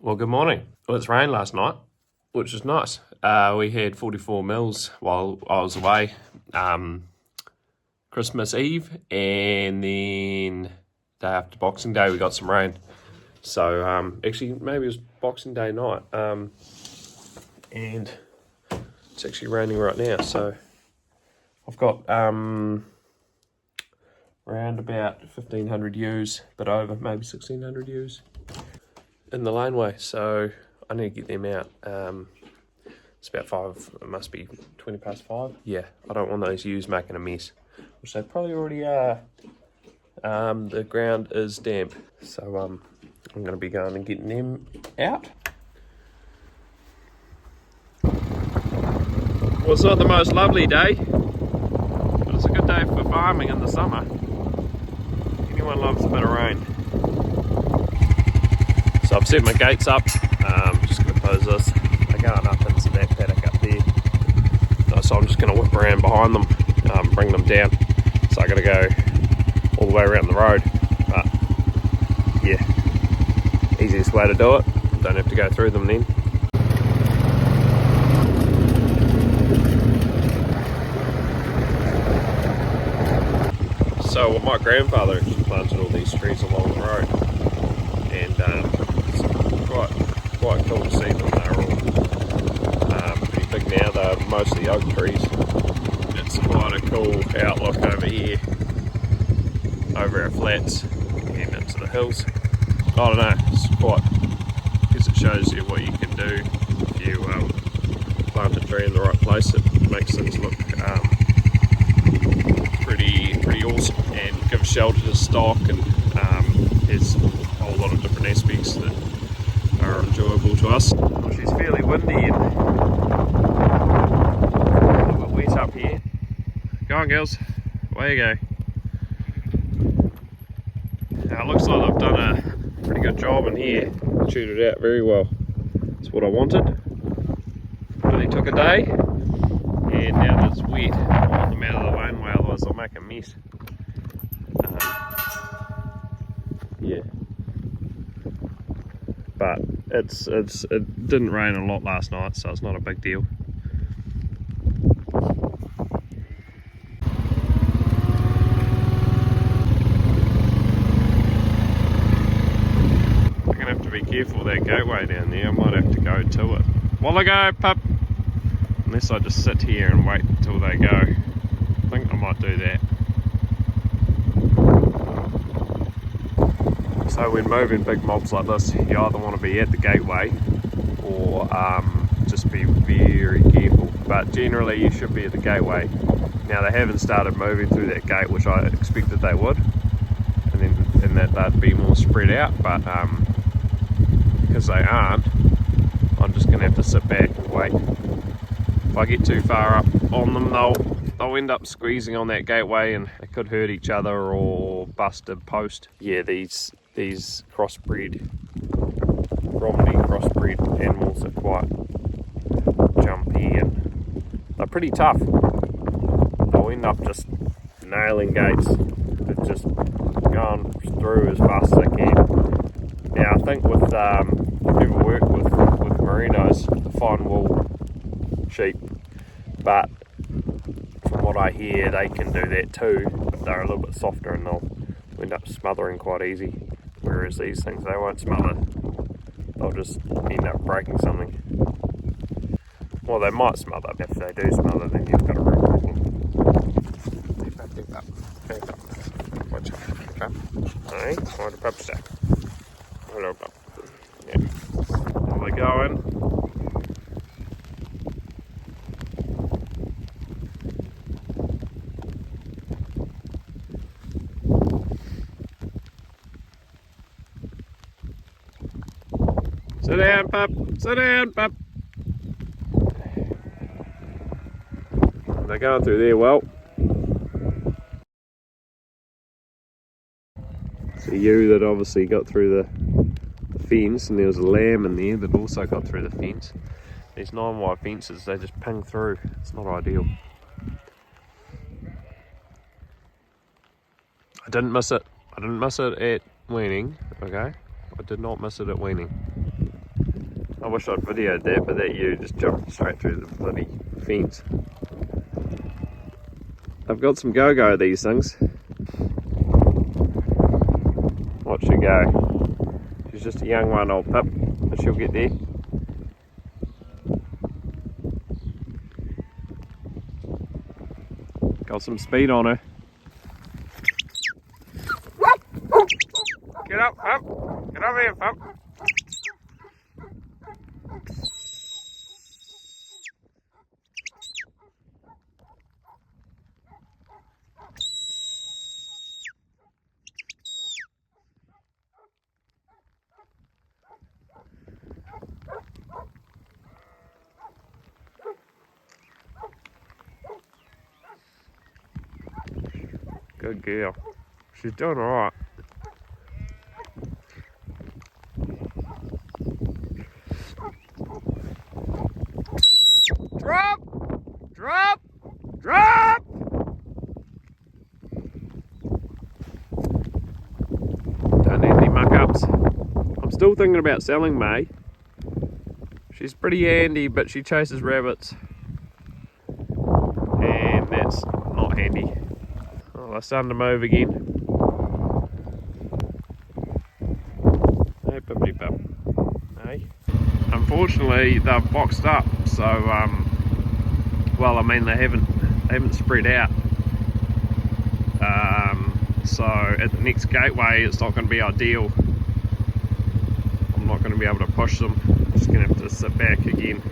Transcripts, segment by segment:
Well, good morning. Well, it's rained last night, which was nice. We had 44 mils while I was away. Christmas Eve, and then day after Boxing Day we got some rain. So actually maybe it was Boxing Day night. And it's actually raining right now. So I've got around about 1,500 ewes, but over maybe 1,600 ewes in the laneway, so I need to get them out. It's about 5, it must be 20 past 5. Yeah, I don't want those ewes making a mess, which they probably already are. The ground is damp, so I'm going to be going and getting them out. Well, it's not the most lovely day, but it's a good day for farming in the summer. Anyone loves a bit of rain. So I've set my gates up, just going to close this. They're going up into that paddock up there. So I'm just going to whip around behind them, bring them down. So I got to go all the way around the road. But yeah, easiest way to do it. Don't have to go through them then. So my grandfather actually planted all these trees along the road. And it's quite cool to see them. They're all pretty big now. They're mostly oak trees. It's quite a cool outlook over here, over our flats and into the hills. I don't know, it's quite, I guess it shows you what you can do if you plant a tree in the right place. It makes things look pretty awesome and gives shelter to stock, and there's a whole lot of different aspects that are enjoyable to us. Well, she's fairly windy and a little bit wet up here. Go on, girls, away you go. Now it looks like I've done a pretty good job in here. Chewed it out very well. That's what I wanted. Only took a day, and now that it's wet, I want them out of the laneway, otherwise they'll make a mess. Yeah, but it didn't rain a lot last night, so it's not a big deal. I'm gonna have to be careful of that gateway down there. I might have to go to it. While I go, pup. Unless I just sit here and wait until they go. I think I might do that. So when moving big mobs like this, you either want to be at the gateway or just be very careful. But generally you should be at the gateway. Now they haven't started moving through that gate, which I expected they would, and that they'd be more spread out, but because they aren't, I'm just going to have to sit back and wait. If I get too far up on them, they'll end up squeezing on that gateway and they could hurt each other or bust a post. Yeah, these crossbred animals are quite jumpy and they're pretty tough. They'll end up just nailing gates. They're just going through as fast as they can. Now I think with if you've ever worked with merinos, the fine wool sheep, but from what I hear they can do that too, but they're a little bit softer and they'll end up smothering quite easy, whereas these things, they won't smother, they'll just end up breaking something. Well, they might smother. If they do smother, then you've got a real problem. Back up. Watch out. Okay. Alright, hold the pup stack. Hello, pup. Yeah. Are they going? Sit down, pup. Sit down, pup. They're going through there well. It's a ewe that obviously got through the fence, and there was a lamb in there that also got through the fence. These 9-wire fences, they just ping through. It's not ideal. I didn't miss it. I didn't miss it at weaning, okay? I did not miss it at weaning. I wish I'd videoed that, but that ewe just jumped straight through the bloody fence. I've got some go-go these things. Watch her go. She's just a young one, old pup, but she'll get there. Got some speed on her. Get up, pup. Get over here, pup. Good girl. She's doing alright. Drop! Drop! Drop! Don't need any muck-ups. I'm still thinking about selling May. She's pretty handy, but she chases rabbits. And that's not handy. Oh, they're starting to move again. Hey, puppy pup. Hey. Unfortunately, they've boxed up, so well, I mean, they haven't spread out. So at the next gateway, it's not going to be ideal. I'm not going to be able to push them. I'm just going to have to sit back again,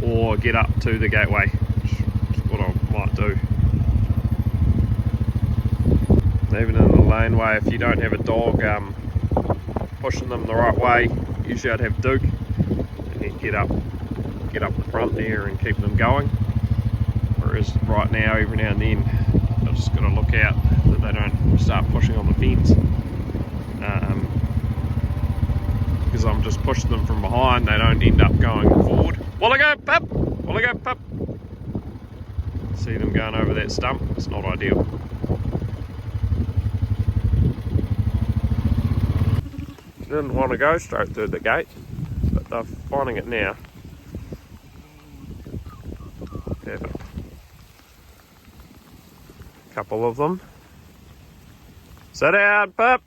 or get up to the gateway, which is what I might do. Even in the laneway, if you don't have a dog pushing them the right way, usually I'd have Duke, and he'd get up the front there and keep them going. Whereas right now, every now and then, I've just got to look out that they don't start pushing on the fence. Because I'm just pushing them from behind, they don't end up going forward. Will I go, pup? Will I go, pup? See them going over that stump, it's not ideal. Didn't want to go straight through the gate, but they're finding it now. Perfect. Couple of them. Sit down, pup.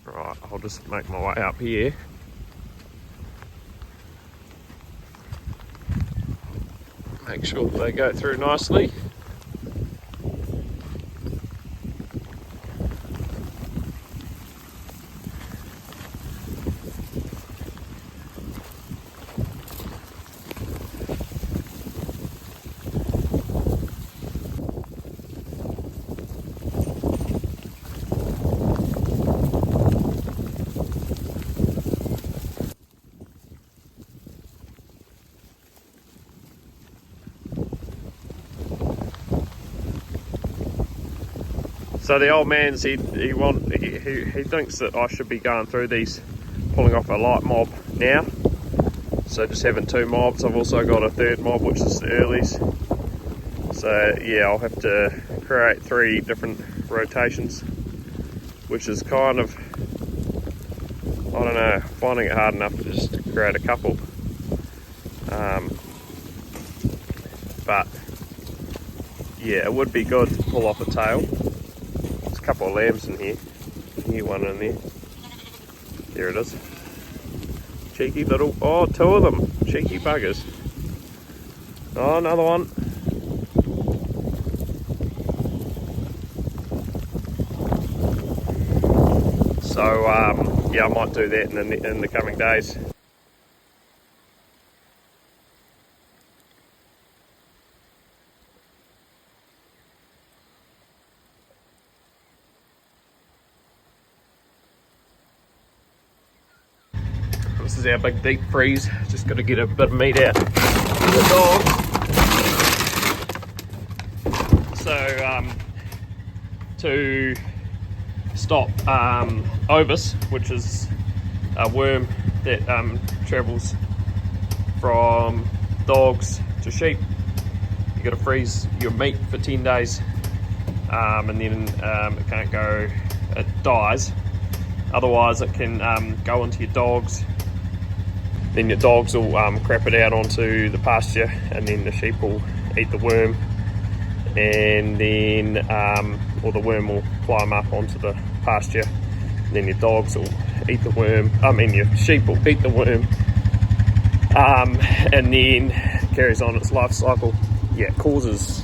Right, I'll just make my way up here. Make sure they go through nicely. So the old man's he thinks that I should be going through these, pulling off a light mob now. So just having two mobs. I've also got a third mob, which is the earlies. So yeah, I'll have to create 3 different rotations, which is kind of, I don't know, finding it hard enough to just create a couple. But yeah, it would be good to pull off a tail. There's a couple of lambs in here. New one in there. There it is. Cheeky little, oh, 2 of them. Cheeky buggers. Oh, another one. So yeah, I might do that in the coming days. This is our big deep freeze. Just got to get a bit of meat out of the dog. So to stop ewes, which is a worm that travels from dogs to sheep, you got to freeze your meat for 10 days, and then it can't go, it dies, Otherwise it can go into your dogs. Then your dogs will crap it out onto the pasture, and then the sheep will eat the worm, and then or the worm will climb up onto the pasture, and then your dogs will eat the worm, your sheep will eat the worm, and then carries on its life cycle. Yeah, it causes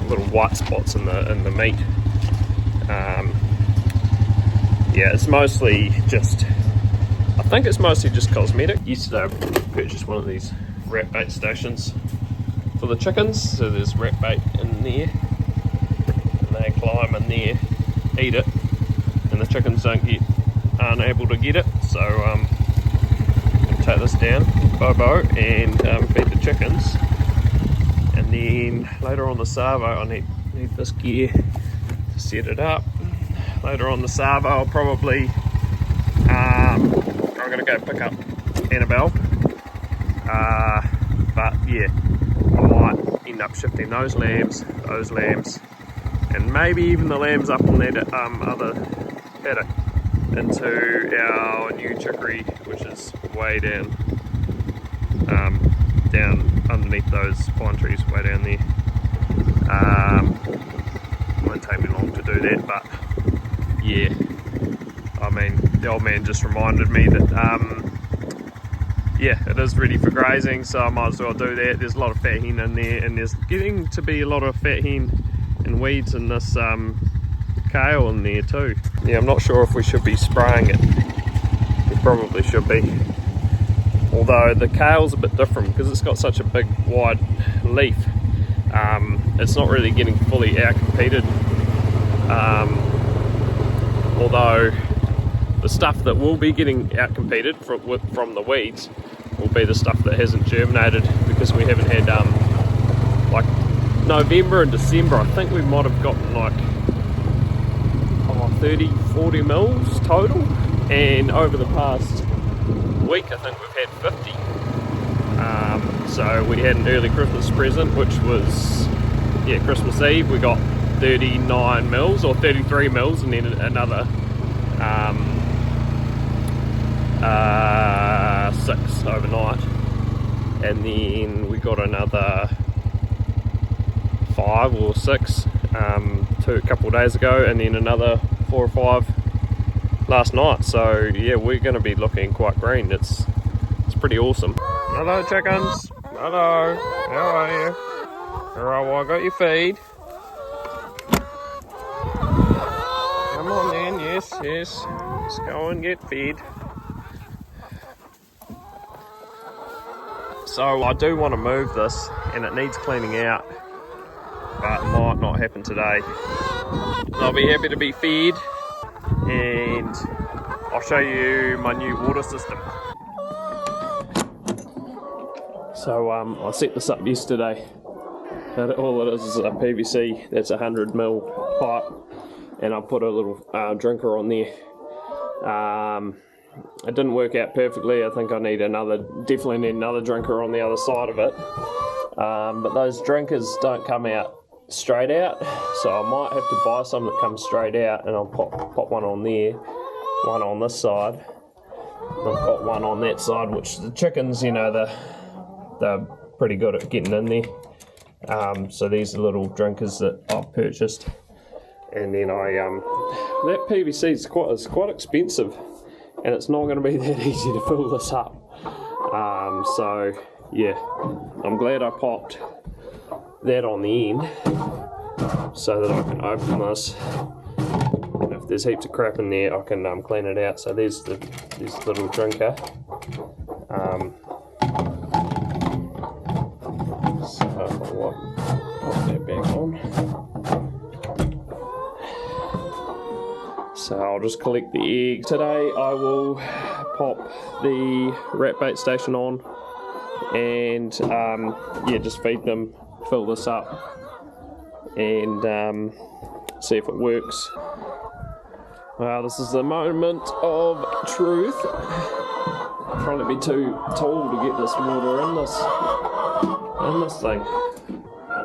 little white spots in the meat. Yeah, it's mostly just, I think it's mostly just cosmetic. Yesterday I purchased one of these rat bait stations for the chickens. So there's rat bait in there, and they climb in there, eat it, and the chickens aren't able to get it. So I'm gonna take this down, Bobo, and feed the chickens. And then later on the Savo, I need this gear to set it up. Later on the Savo, I'll probably, I'm going to go pick up Annabelle. But yeah, I might end up shifting those lambs, and maybe even the lambs up on that other paddock into our new chickory, which is way down, down underneath those pine trees, way down there. Won't take me long to do that, but yeah, I mean, the old man just reminded me that yeah, it is ready for grazing, so I might as well do that. There's a lot of fat hen in there, and there's getting to be a lot of fat hen and weeds in this kale in there too. Yeah, I'm not sure if we should be spraying it. We probably should be. Although the kale's a bit different because it's got such a big wide leaf. It's not really getting fully out-competed. Although the stuff that will be getting out-competed from the weeds will be the stuff that hasn't germinated, because we haven't had like November and December, I think we might have gotten like 30-40 mils total, and over the past week I think we've had 50. So we had an early Christmas present, which was, yeah, Christmas Eve. We got 39 mils or 33 mils, and then another 6 overnight, and then we got another 5 or 6 a couple of days ago, and then another 4 or 5 last night. So yeah, we're going to be looking quite green. It's pretty awesome. Hello chickens, hello, how are you? Alright, well I got your feed. Come on then, yes, let's go and get fed. So I do want to move this, and it needs cleaning out, but it might not happen today. I'll be happy to be fed, and I'll show you my new water system. So I set this up yesterday. All it is a PVC, that's 100mm pipe, and I put a little drinker on there. It didn't work out perfectly. I think I definitely need another drinker on the other side of it. But those drinkers don't come out straight out, so I might have to buy some that come straight out, and I'll pop one on there, one on this side. I've got one on that side, which the chickens, you know, they're pretty good at getting in there. So these are little drinkers that I've purchased, and then that PVC is quite expensive, and it's not going to be that easy to fill this up. So yeah, I'm glad I popped that on the end so that I can open this. And if there's heaps of crap in there, I can clean it out. So there's this little drinker. So I'll pop that back on. So I'll just collect the egg. Today I will pop the rat bait station on, and yeah, just feed them, fill this up, and see if it works. Well, this is the moment of truth. I'll probably be too tall to get this water in this thing. I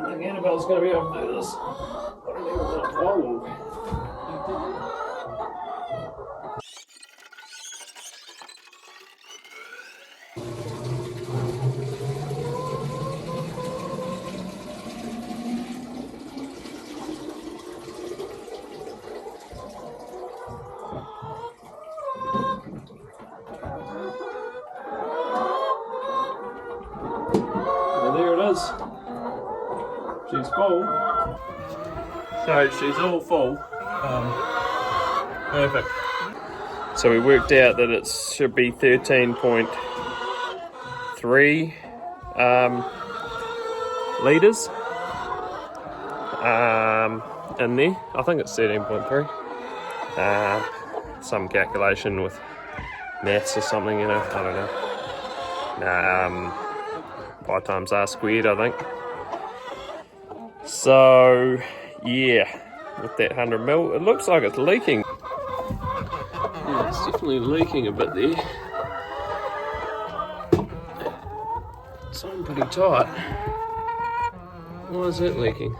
don't think Annabelle's going to be able to do this. I don't even want to hold. full. So she's all full. Perfect. So we worked out that it should be 13.3 litres in there. I think it's 13.3. Some calculation with maths or something, you know, I don't know. Pi times r squared, I think. So yeah, with that 100 mil, it looks like it's leaking. Yeah, it's definitely leaking a bit there. So I'm pretty tight. Why is that leaking?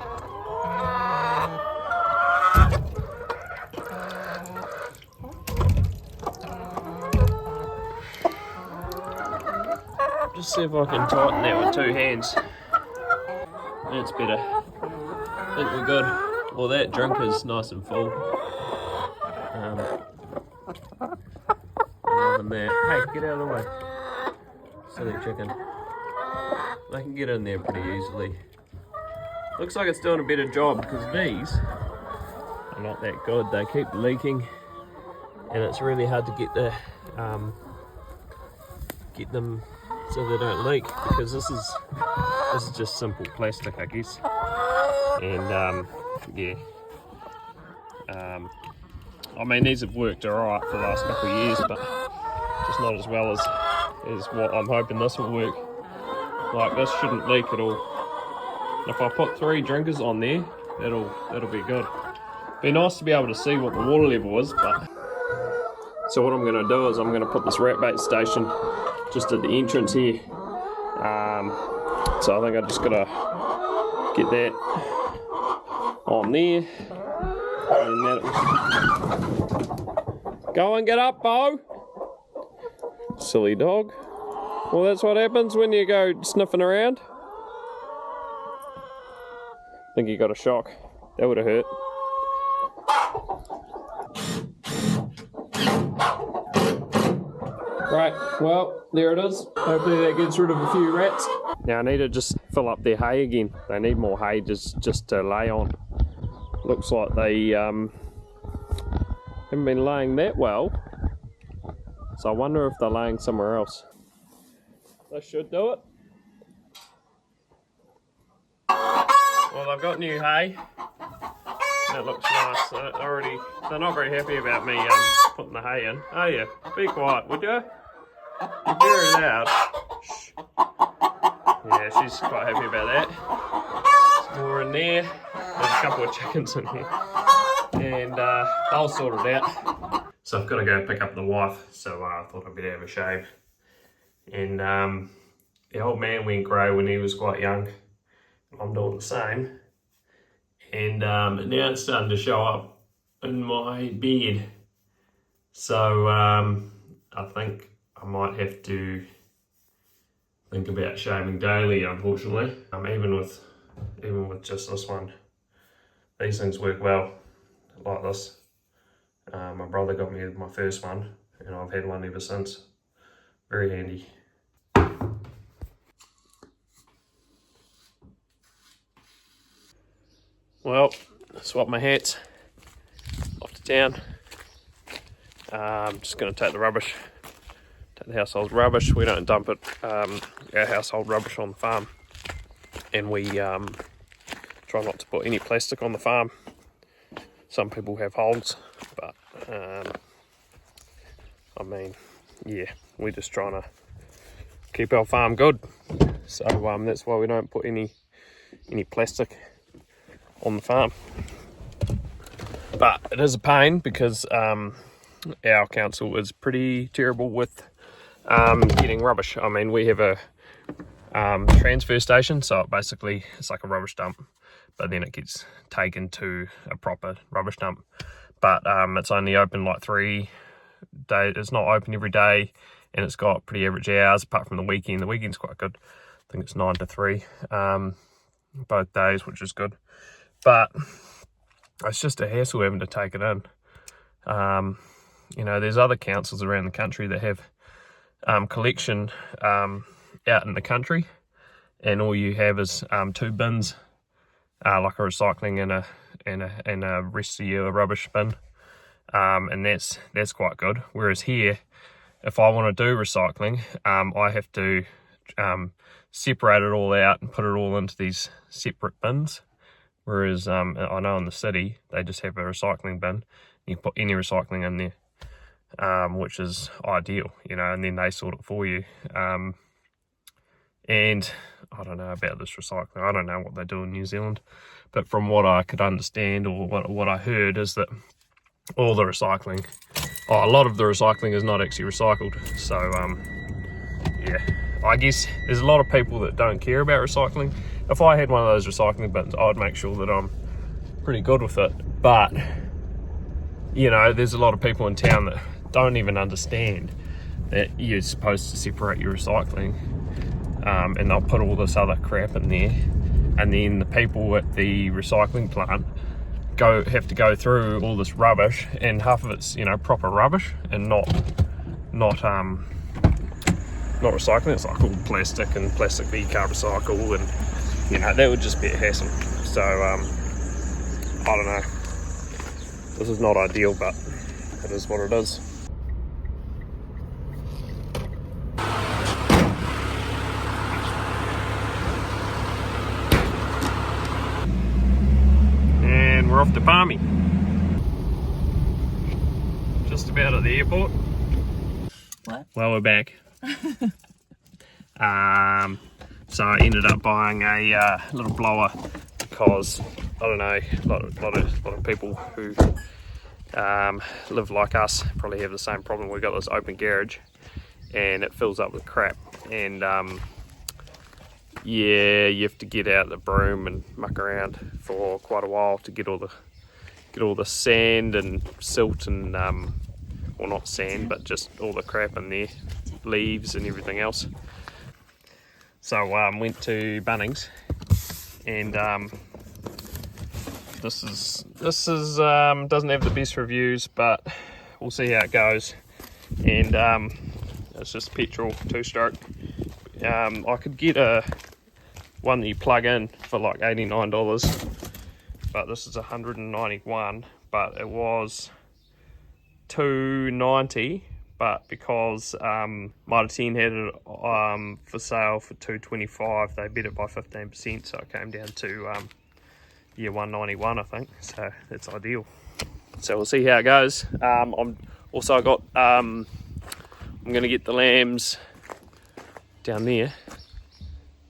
Just see if I can tighten that with 2 hands. That's better. I think we're good. Well, that drink is nice and full. Other than that, hey, get out of the way. Silly chicken. They can get in there pretty easily. Looks like it's doing a better job because these are not that good. They keep leaking, and it's really hard to get them so they don't leak, because this is just simple plastic, I guess. And yeah, I mean, these have worked alright for the last couple of years, but just not as well as what I'm hoping this will work. Like, this shouldn't leak at all. If I put 3 drinkers on there, that'll be good. Be nice to be able to see what the water level is, but so what I'm going to do is I'm going to put this rat bait station just at the entrance here. So I think I just got to get that on there, and then go and get up, Bo. Silly dog. Well, that's what happens when you go sniffing around. I think he got a shock. That would have hurt. Right, well, there it is. Hopefully that gets rid of a few rats. Now I need to just fill up their hay again. They need more hay just to lay on. Looks like they haven't been laying that well. So I wonder if they're laying somewhere else. They should do it. Well, I've got new hay. That looks nice. They're not very happy about me putting the hay in. Oh yeah, be quiet, would you? You're very loud. Shh. Yeah, she's quite happy about that. Some more in there. There's a couple of chickens in here. And they'll sort it out. So I've got to go pick up the wife, so I thought I'd better have a shave. And the old man went grey when he was quite young. I'm doing the same. And now it's starting to show up in my beard. So I think I might have to think about shaving daily, unfortunately. Even with just this one, these things work well like this. My brother got me my first one, and I've had one ever since. Very handy. Well, swap my hats, off to town. I'm just going to take the rubbish, take the household rubbish. We don't dump it, our household rubbish on the farm. And we try not to put any plastic on the farm. Some people have holes, but I mean, yeah, we're just trying to keep our farm good. So that's why we don't put any plastic on the farm. But it is a pain because our council is pretty terrible with getting rubbish. I mean, we have a transfer station, so basically it's like a rubbish dump, but then it gets taken to a proper rubbish dump. But it's only open like 3 days. It's not open every day, and it's got pretty average hours apart from the weekend. The weekend's quite good. I think it's 9 to 3 both days, which is good. But it's just a hassle having to take it in. You know, there's other councils around the country that have collection out in the country, and all you have is 2 bins like a recycling and a rest of your rubbish bin, and that's quite good. Whereas here, if I want to do recycling, I have to separate it all out and put it all into these separate bins. Whereas I know in the city they just have a recycling bin. You can put any recycling in there, which is ideal, you know, and then they sort it for you. And I don't know about this recycling. I don't know what they do in New Zealand, but from what I could understand, or what I heard, is that all the recycling, a lot of the recycling is not actually recycled. So yeah, I guess there's a lot of people that don't care about recycling. If I had one of those recycling bins, I'd make sure that I'm pretty good with it. But you know, there's a lot of people in town that don't even understand that you're supposed to separate your recycling, and they'll put all this other crap in there, and then the people at the recycling plant have to go through all this rubbish, and half of it's, you know, proper rubbish and not recycling. It's like all plastic, and plastic that you can't recycle, and you know, that would just be a hassle. So I don't know, this is not ideal, but it is what it is. And we're off to Palmy. Just about at the airport. What? Well, we're back. So I ended up buying a little blower because, I don't know, a lot of people who live like us probably have the same problem. We've got this open garage and it fills up with crap, and yeah, you have to get out the broom and muck around for quite a while to get all the sand and silt and well, not sand, but just all the crap in there, leaves and everything else. So went to Bunnings, and this is doesn't have the best reviews, but we'll see how it goes. And it's just petrol 2-stroke. I could get one that you plug in for like $89, but this is $191, but it was $290. But because Mitre 10 had it for sale for $225, they bet it by 15%, so it came down to $191, I think. So that's ideal. So we'll see how it goes. I'm going to get the lambs down there,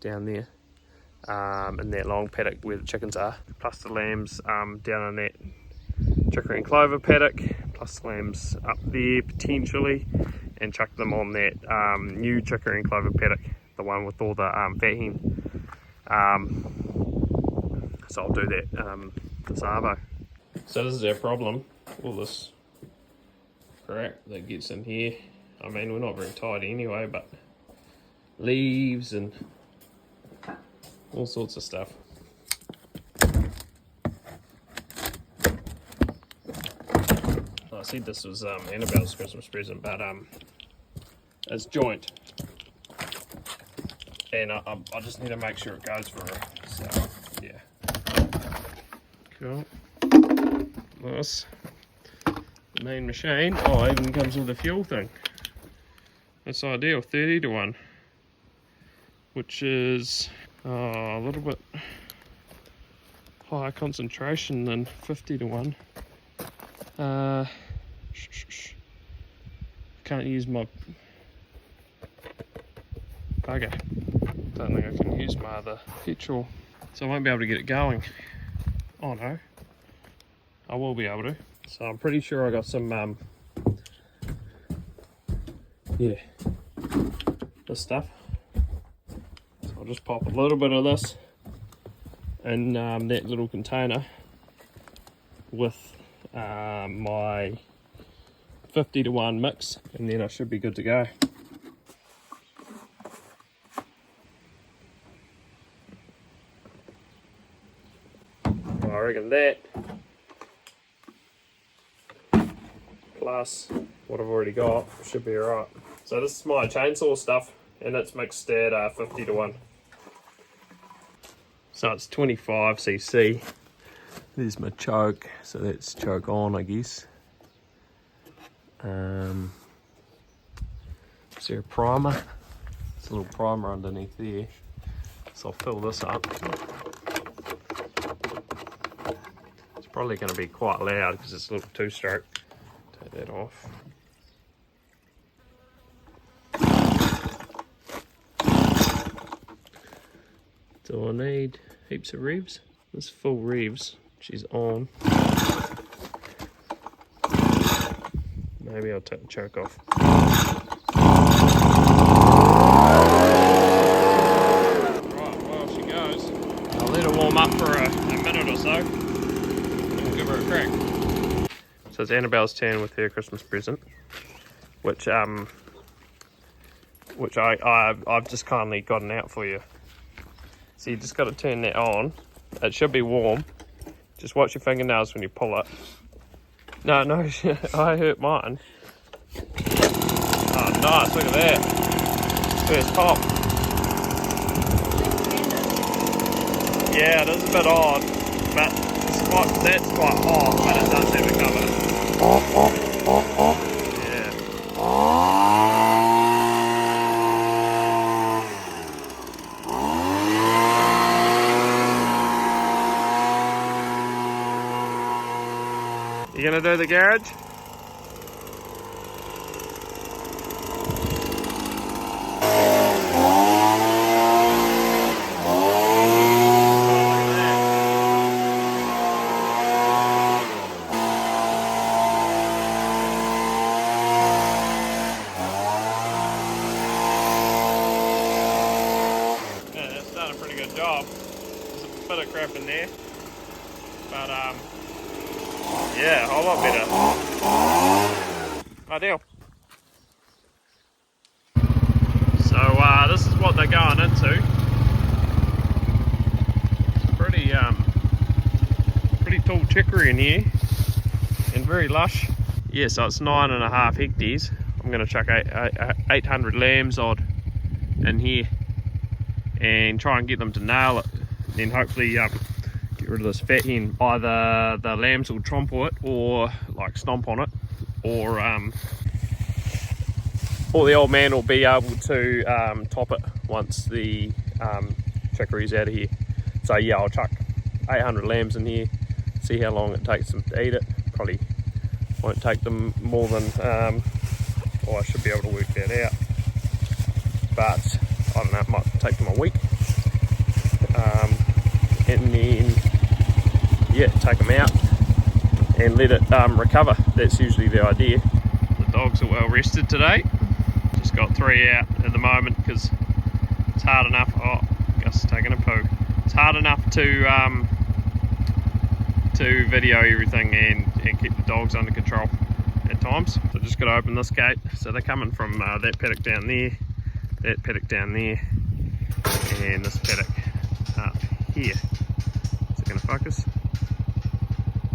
in that long paddock where the chickens are, plus the lambs down in that chickory and clover paddock, plus the lambs up there potentially, and chuck them on that new chickory and clover paddock, the one with all the fat hen. So I'll do that this arvo. So this is our problem, all this crap that gets in here. I mean, we're not very tidy anyway, but leaves and all sorts of stuff. I said this was Annabelle's Christmas present, but it's joint, and I just need to make sure it goes for her. So yeah, cool. This main machine. Oh, it even comes with a fuel thing. That's ideal. 30-1, which is a little bit higher concentration than 50-1. Can't use my bugger. Don't think I can use my other petrol, so I won't be able to get it going. Oh no, I will be able to. So I'm pretty sure I got some yeah, this stuff. So I'll just pop a little bit of this in that little container with my 50-1 mix, and then I should be good to go. I reckon that plus what I've already got should be alright. So this is my chainsaw stuff, and it's mixed at 50-1. So it's 25cc. There's my choke, so that's choke on, I guess. Is there a primer? There's a little primer underneath there. So I'll fill this up. It's probably going to be quite loud because it's a little two-stroke. Take that off. So I need heaps of revs. This full revs. She's on. Maybe I'll take the choke off. Right, well she goes. I'll let her warm up for a minute or so. And we'll give her a crack. So it's Annabelle's turn with her Christmas present, which I've just kindly gotten out for you. So you just got to turn that on. It should be warm. Just watch your fingernails when you pull it. No, I hurt mine. Oh, nice, look at that. First pop. Yeah, it is a bit odd, but that's quite hot, but it does have a cover. Yeah. You gonna do the garage? Yeah, that's done a pretty good job. There's a bit of crap in there, but yeah, a whole lot better. Ideal. So this is what they're going into. Pretty tall chickory in here, and very lush. Yeah, so it's 9.5 hectares. I'm going to chuck 800 lambs odd in here, and try and get them to nail it. Then hopefully get rid of this fat hen. Either the lambs will tromple it, or like stomp on it, or the old man will be able to top it once the chickory's out of here. So yeah, I'll chuck 800 lambs in here, see how long it takes them to eat it. Probably won't take them more than, well, I should be able to work that out, but I don't know, it might take them a week. And then yeah, take them out and let it recover. That's usually the idea. The dogs are well rested today. Just got 3 out at the moment because it's hard enough. Oh, Gus is taking a poo. It's hard enough to video everything and keep the dogs under control at times. So just got to open this gate. So they're coming from that paddock down there, that paddock down there, and this paddock up here. Is it going to focus?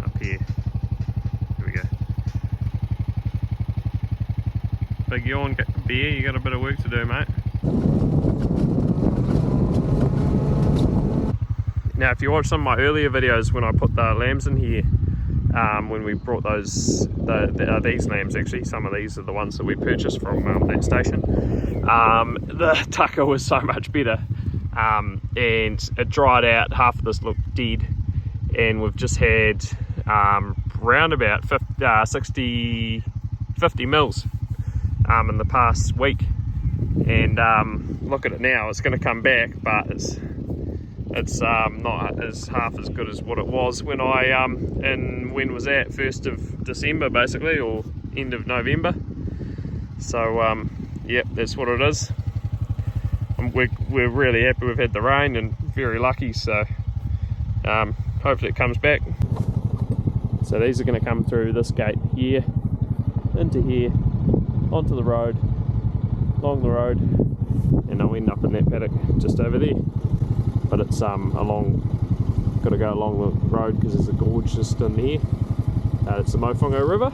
Up here. Here we go. Big yawn, Bear, you got a bit of work to do, mate. Now if you watch some of my earlier videos when I put the lambs in here, when we brought these lambs, actually some of these are the ones that we purchased from that station, the tucker was so much better, and it dried out. Half of this looked dead, and we've just had round about 50 mils in the past week, and look at it now. It's going to come back, but it's not as half as good as what it was when I when was that, 1st of December basically, or end of November. So yep, that's what it is. We're really happy we've had the rain and very lucky, so hopefully it comes back. So these are going to come through this gate here, into here, onto the road, along the road, and they'll end up in that paddock just over there. But it's got to go along the road because there's a gorge just in here. It's the Mofongo River.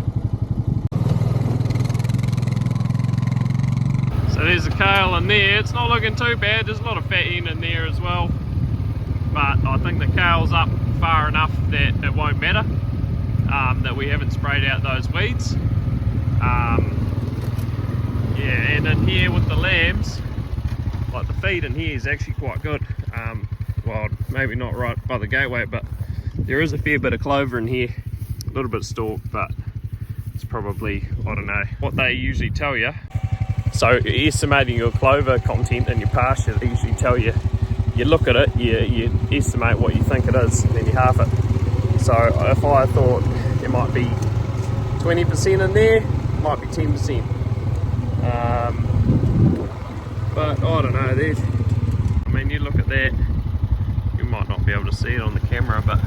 So there's a kale in there. It's not looking too bad. There's a lot of fat hen in there as well. but I think the cow's up far enough that it won't matter, that we haven't sprayed out those weeds. Yeah, and in here with the lambs, like the feed in here is actually quite good. Well, maybe not right by the gateway, but there is a fair bit of clover in here, a little bit stalk, but it's probably, I don't know, what they usually tell you. So estimating your clover content in your pasture, they usually tell you, you look at it, you estimate what you think it is, and then you half it. So if I thought there might be 20% in there, it might be 10%. But I don't know, I mean, you look at that, you might not be able to see it on the camera, but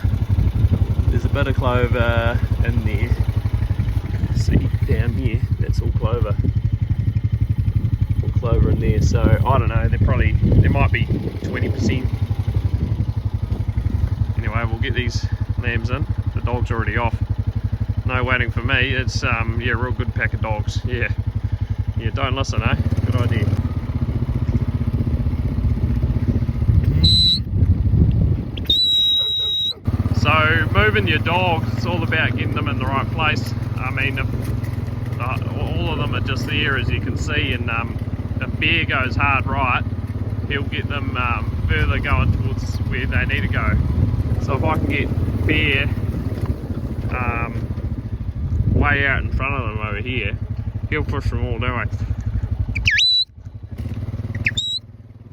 there's a bit of clover in there. See, down here, that's all clover. All clover in there, so I don't know, there might be 20%. Anyway, we'll get these lambs in. The dog's already off. No waiting for me. It's yeah, real good pack of dogs. Yeah, don't listen, eh? Good idea. So moving your dogs, it's all about getting them in the right place. I mean, all of them are just there, as you can see, and if Bear goes hard right, he'll get them further going towards where they need to go. So if I can get Bear way out in front of them over here, he'll push them all the way.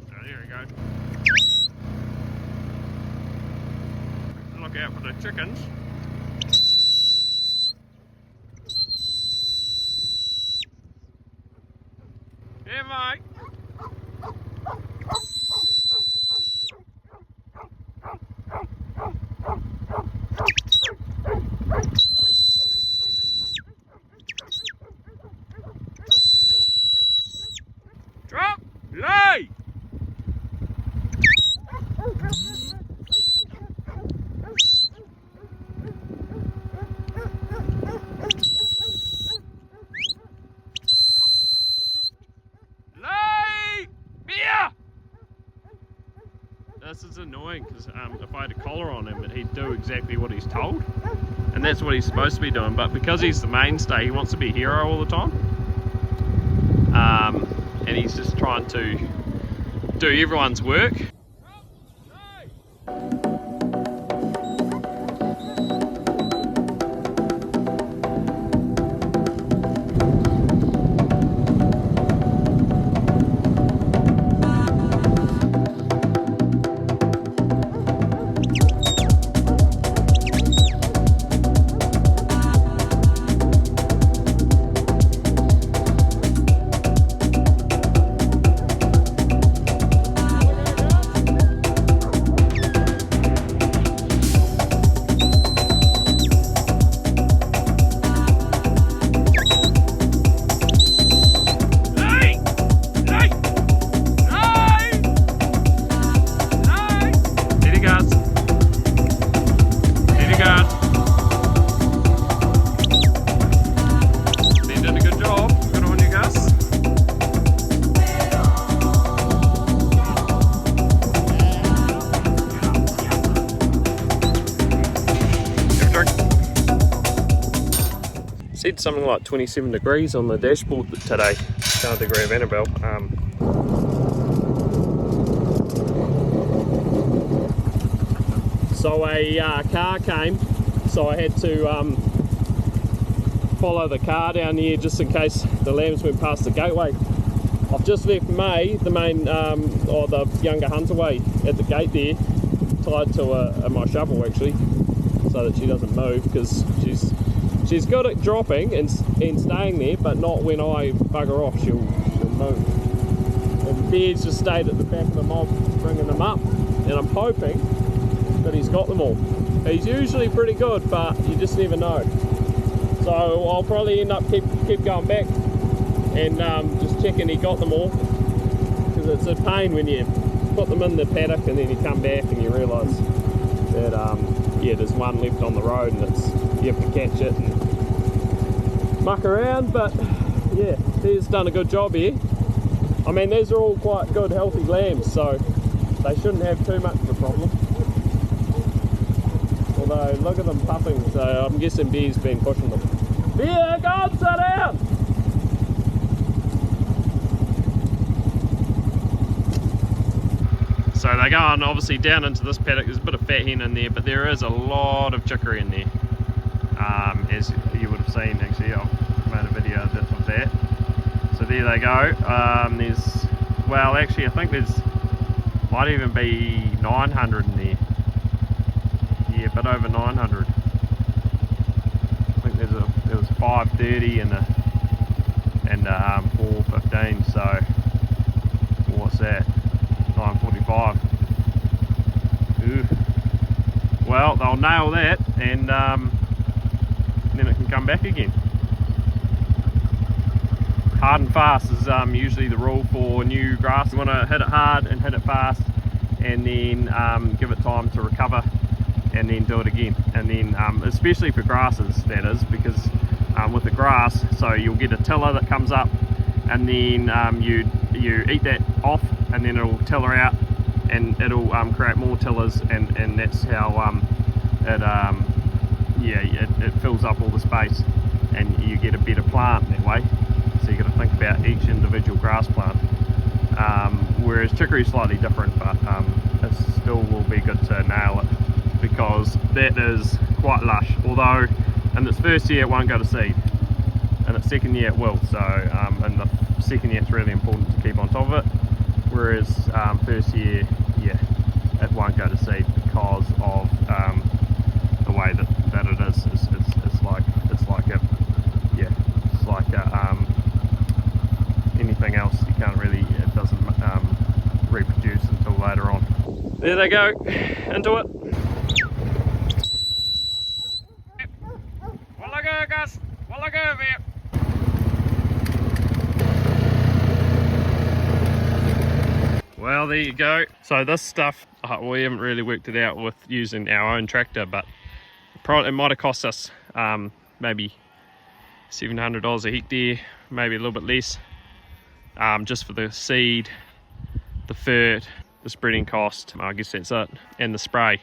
So there we go. Look out for the chickens. Yeah, mate. Drop, lay. This is annoying because if I had a collar on him, he'd do exactly what he's told, and that's what he's supposed to be doing. But because he's the mainstay, he wants to be a hero all the time, and he's just trying to do everyone's work. Said something like 27 degrees on the dashboard today. Going to grab Annabelle. So a car came, so I had to follow the car down here just in case the lambs went past the gateway. I've just left May, the main or the younger hunterway at the gate there, tied to my shovel actually, so that she doesn't move, because she's good at dropping and staying there, but not when I bugger off. She'll move. And Bear's just stayed at the back of the mob bringing them up, and I'm hoping that he's got them all. He's usually pretty good, but you just never know. So I'll probably end up keep going back and just checking he got them all, because it's a pain when you put them in the paddock and then you come back and you realise that yeah, there's one left on the road, and you have to catch it and muck around. But yeah, he's done a good job here. I mean, these are all quite good healthy lambs, so they shouldn't have too much of a problem. though. Look at them puffing, so I'm guessing Bear's been pushing them. Bear, go on, sit down! So they go on obviously down into this paddock. There's a bit of fat hen in there, but there is a lot of chickory in there. As you would have seen, actually, I've made a video of that. So there they go. There's, well, actually I think there's, might even be 900 in there. Yeah, a bit over 900. I think there was 530 and a 415. So what's that? 945. Ooh. Well, they'll nail that, and then it can come back again. Hard and fast is usually the rule for new grass. You want to hit it hard and hit it fast, and then give it time to recover, and then do it again. And then especially for grasses, that is, because with the grass, so you'll get a tiller that comes up, and then you eat that off, and then it'll tiller out, and it'll create more tillers, and that's how it fills up all the space, and you get a better plant that way. So you got to think about each individual grass plant. Whereas chicory is slightly different, but it still will be good to nail it, because that is quite lush. Although in its first year it won't go to seed, in its second year it will. So in the second year it's really important to keep on top of it. Whereas first year, yeah, it won't go to seed because of the way that it is. It's like anything else. You can't really, it doesn't reproduce until later on. There they go, into it. Well, I go, guys. Well, I go over here. Well, there you go. So this stuff, we haven't really worked it out with using our own tractor, but it might have cost us maybe $700 a hectare, maybe a little bit less, just for the seed, the fert, the spreading cost, I guess that's it, and the spray.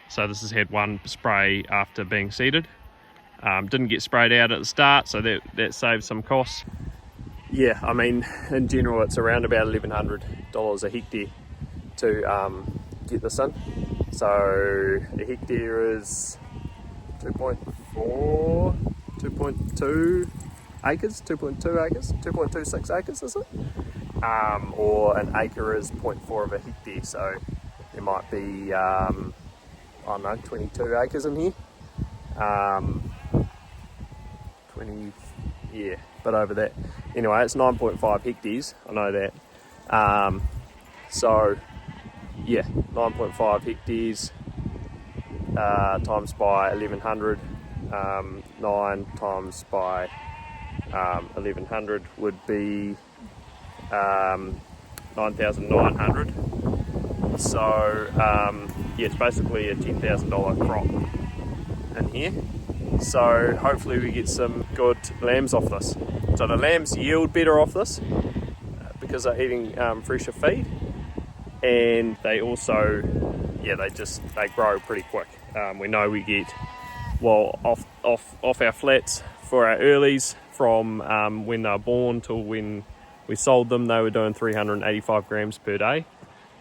So this has had one spray after being seeded. Didn't get sprayed out at the start, so that saved some costs. Yeah, I mean, in general it's around about $1,100 a hectare to get this in. So a hectare is 2.2 acres, 2.26 acres, is it? Or an acre is 0.4 of a hectare, so there might be, I don't know, 22 acres in here. 20, yeah, but over that. Anyway, it's 9.5 hectares, I know that. So, yeah, 9.5 hectares times by 1,100, 9 times by 1,100 would be 9,900. So, yeah, it's basically a $10,000 crop in here. So hopefully we get some good lambs off this. So the lambs yield better off this because they're eating fresher feed, and they also, yeah, they grow pretty quick. We know we get, well, off our flats for our earlies from when they were born till when we sold them, they were doing 385 grams per day.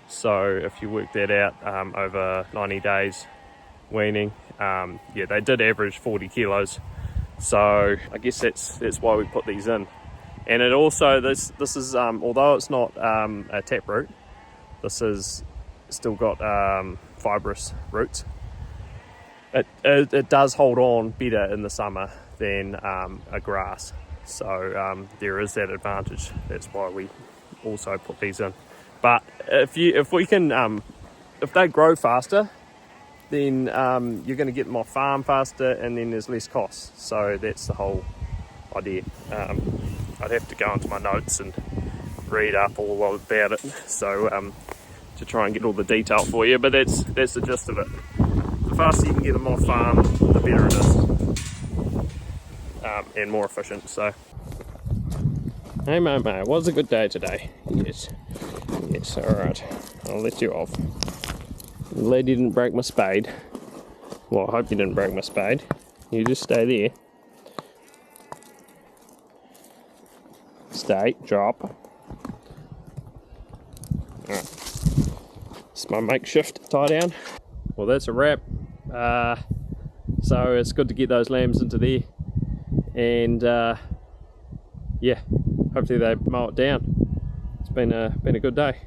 So if you work that out over 90 days weaning, yeah, they did average 40 kilos. So I guess that's why we put these in. And it also, this is, although it's not a taproot, this is still got fibrous roots. It does hold on better in the summer than a grass. So there is that advantage. That's why we also put these in. But if they grow faster, then you're going to get them off farm faster, and then there's less costs. So that's the whole idea. I'd have to go into my notes and read up all about it, so to try and get all the detail for you. But that's the gist of it. The faster you can get them off farm, the better it is, and more efficient. So, hey mate, it was a good day today. Yes, all right. I'll let you off. The lady didn't break my spade. Well, I hope you didn't break my spade. You just stay there. Stay, drop. Alright. It's my makeshift tie down. Well, that's a wrap. So it's good to get those lambs into there. And yeah, hopefully they mow it down. It's been a good day.